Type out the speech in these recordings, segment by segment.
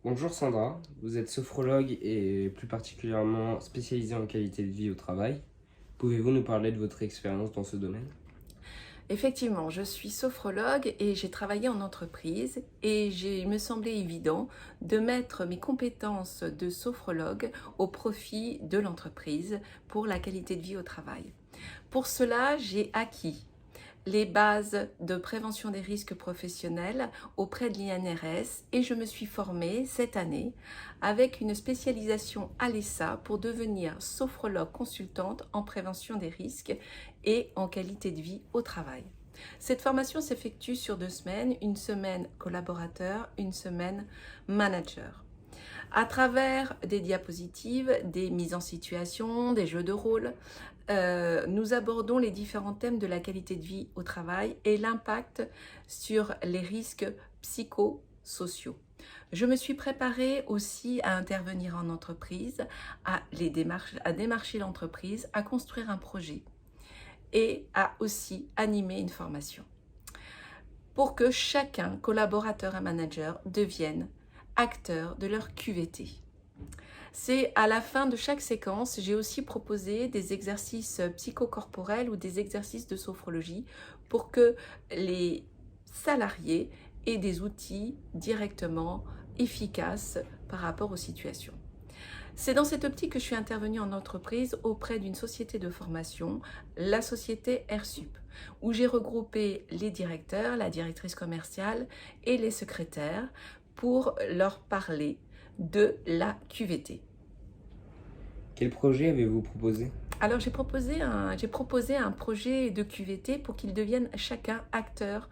Bonjour Sandra, vous êtes sophrologue et plus particulièrement spécialisée en qualité de vie au travail. Pouvez-vous nous parler de votre expérience dans ce domaine? Effectivement, je suis sophrologue et j'ai travaillé en entreprise et il me semblait évident de mettre mes compétences de sophrologue au profit de l'entreprise pour la qualité de vie au travail. Pour cela, j'ai acquis les bases de prévention des risques professionnels auprès de l'INRS et je me suis formée cette année avec une spécialisation à l'ESSA pour devenir sophrologue consultante en prévention des risques et en qualité de vie au travail. Cette formation s'effectue sur 2 semaines, une semaine collaborateur, une semaine manager. À travers des diapositives, des mises en situation, des jeux de rôle, nous abordons les différents thèmes de la qualité de vie au travail et l'impact sur les risques psychosociaux. Je me suis préparée aussi à intervenir en entreprise, à démarcher l'entreprise, à construire un projet et à aussi animer une formation pour que chacun, collaborateur et manager, devienne acteur de leur QVT. C'est à la fin de chaque séquence, j'ai aussi proposé des exercices psychocorporels ou des exercices de sophrologie pour que les salariés aient des outils directement efficaces par rapport aux situations. C'est dans cette optique que je suis intervenue en entreprise auprès d'une société de formation, la société AirSup, où j'ai regroupé les directeurs, la directrice commerciale et les secrétaires pour leur parler de la QVT. Quel projet avez-vous proposé? Alors j'ai proposé un projet de QVT pour qu'ils deviennent chacun acteurs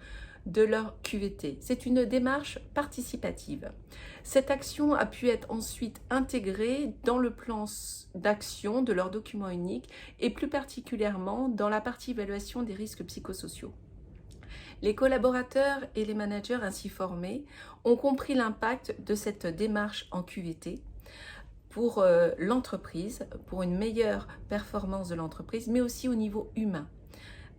de leur QVT. C'est une démarche participative. Cette action a pu être ensuite intégrée dans le plan d'action de leur document unique et plus particulièrement dans la partie évaluation des risques psychosociaux. Les collaborateurs et les managers ainsi formés ont compris l'impact de cette démarche en QVT pour l'entreprise, pour une meilleure performance de l'entreprise, mais aussi au niveau humain.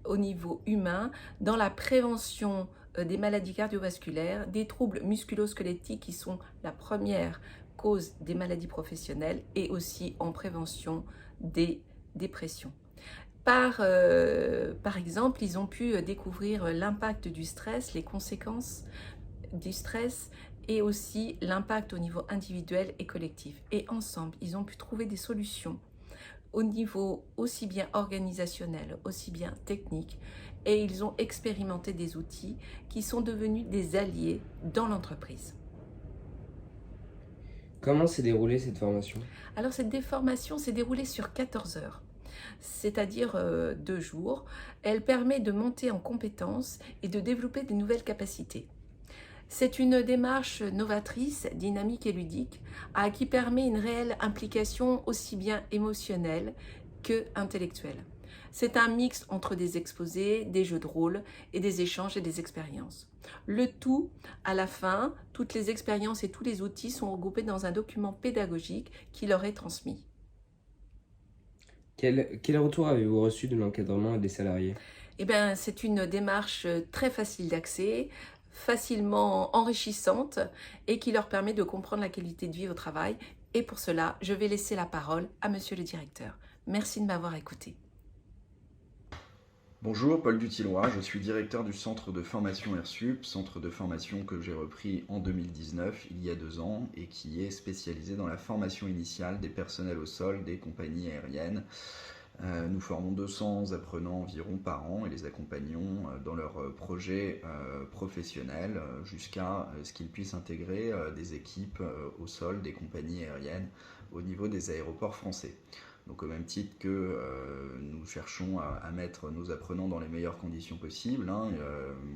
Au niveau humain, dans la prévention des maladies cardiovasculaires, des troubles musculo-squelettiques qui sont la première cause des maladies professionnelles et aussi en prévention des dépressions. Par exemple, ils ont pu découvrir l'impact du stress, les conséquences du stress et aussi l'impact au niveau individuel et collectif. Et ensemble, ils ont pu trouver des solutions au niveau aussi bien organisationnel, aussi bien technique, et ils ont expérimenté des outils qui sont devenus des alliés dans l'entreprise. Comment s'est déroulée cette formation? Alors cette déformation s'est déroulée sur 14 heures, c'est-à-dire 2 jours. Elle permet de monter en compétences et de développer de nouvelles capacités. C'est une démarche novatrice, dynamique et ludique, qui permet une réelle implication aussi bien émotionnelle que intellectuelle. C'est un mix entre des exposés, des jeux de rôle et des échanges et des expériences. Le tout, à la fin, toutes les expériences et tous les outils sont regroupés dans un document pédagogique qui leur est transmis. Quel retour avez-vous reçu de l'encadrement et des salariés? Eh bien, c'est une démarche très facile d'accès, facilement enrichissante et qui leur permet de comprendre la qualité de vie au travail. Et pour cela, je vais laisser la parole à monsieur le directeur. Merci de m'avoir écouté. Bonjour, Paul Dutillois, je suis directeur du centre de formation AirSup, centre de formation que j'ai repris en 2019, il y a 2 ans, et qui est spécialisé dans la formation initiale des personnels au sol des compagnies aériennes. Nous formons 200 apprenants environ par an et les accompagnons dans leurs projets professionnels jusqu'à ce qu'ils puissent intégrer des équipes au sol des compagnies aériennes au niveau des aéroports français. Donc au même titre que nous cherchons à mettre nos apprenants dans les meilleures conditions possibles,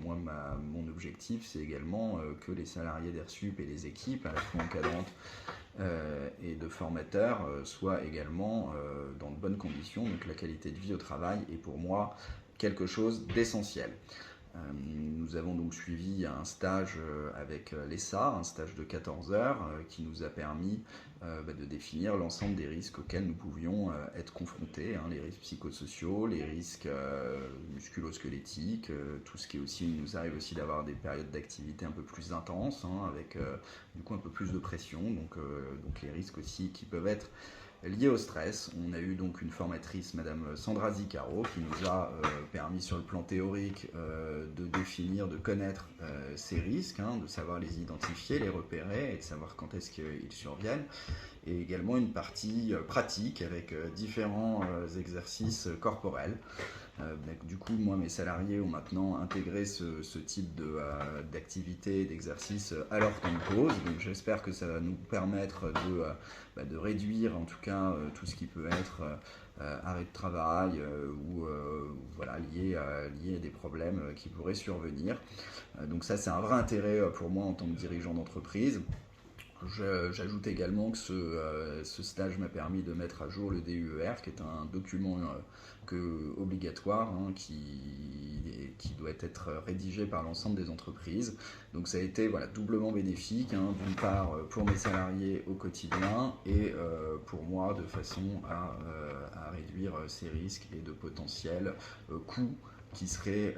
mon objectif c'est également que les salariés d'AirSup et les équipes, à la fois encadrantes et de formateurs, soient également dans de bonnes conditions. Donc la qualité de vie au travail est pour moi quelque chose d'essentiel. Nous avons donc suivi un stage avec l'ESA, un stage de 14 heures qui nous a permis de définir l'ensemble des risques auxquels nous pouvions être confrontés, les risques psychosociaux, les risques musculo-squelettiques, tout ce qui est aussi, il nous arrive aussi d'avoir des périodes d'activité un peu plus intenses, avec du coup un peu plus de pression, donc les risques aussi qui peuvent être liés au stress. On a eu donc une formatrice, Madame Sandra Zicaro, qui nous a permis sur le plan théorique de définir, de connaître ces risques, de savoir les identifier, les repérer et de savoir quand est-ce qu'ils surviennent. Et également une partie pratique avec différents exercices corporels. Du coup, moi, mes salariés ont maintenant intégré ce type d'activité, d'exercice à leur temps de pause. Donc j'espère que ça va nous permettre de réduire en tout cas tout ce qui peut être arrêt de travail ou lié à des problèmes qui pourraient survenir. Donc ça, c'est un vrai intérêt pour moi en tant que dirigeant d'entreprise. J'ajoute également que ce stage m'a permis de mettre à jour le DUER, qui est un document obligatoire qui doit être rédigé par l'ensemble des entreprises. Donc ça a été doublement bénéfique, d'une part pour mes salariés au quotidien et pour moi de façon à réduire ces risques et de potentiels coûts qui seraient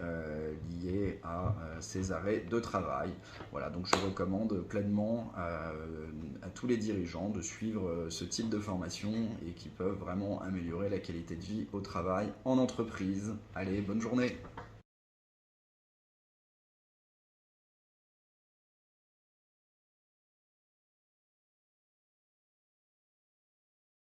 liés à ces arrêts de travail. Voilà, donc je recommande pleinement à tous les dirigeants de suivre ce type de formation et qui peuvent vraiment améliorer la qualité de vie au travail en entreprise. Allez, bonne journée!